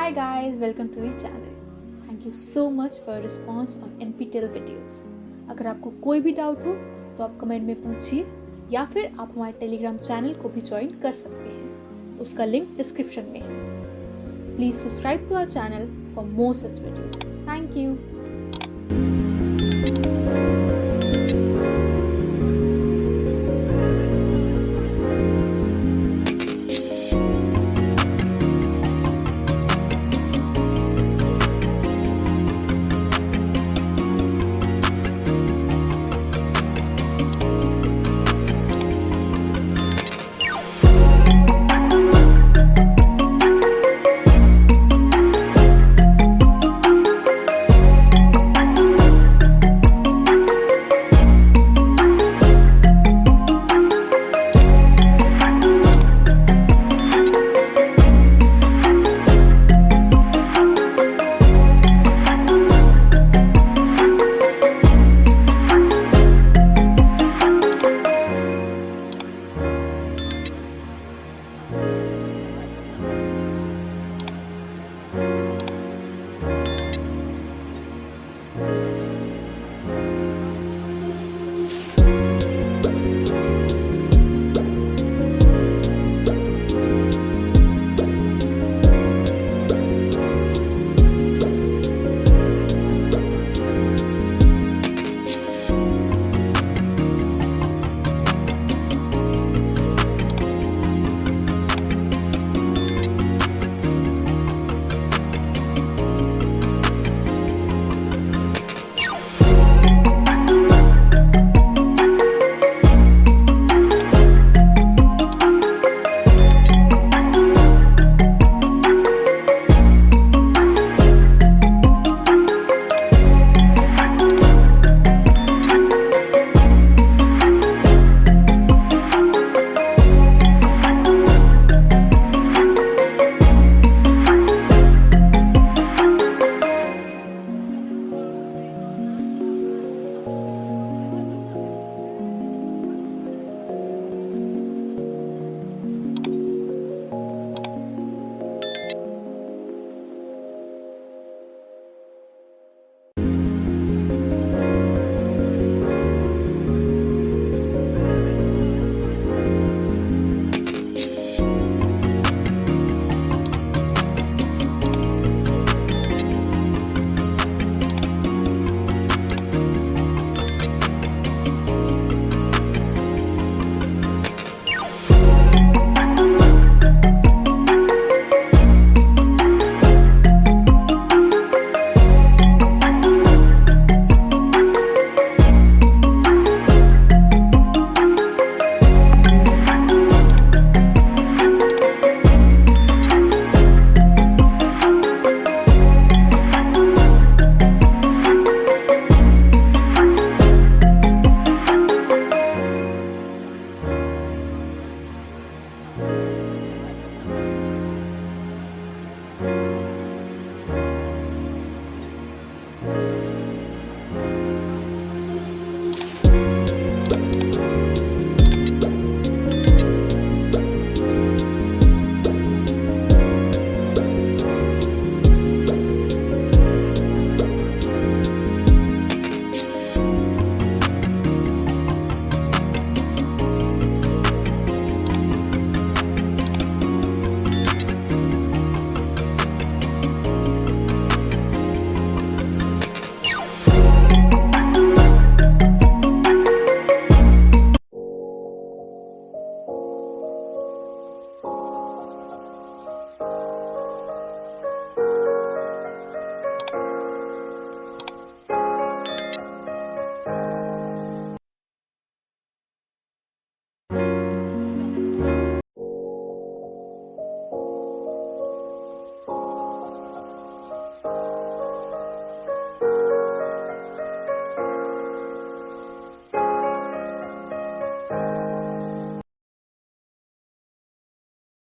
Hi guys, welcome to the channel. Thank you so much for your response on NPTEL videos. अगर आपको कोई भी डाउट हो तो आप कमेंट में पूछिए या फिर आप हमारे टेलीग्राम चैनल को भी ज्वाइन कर सकते हैं, उसका लिंक डिस्क्रिप्शन में है. Please subscribe to our channel for more such videos. Thank you.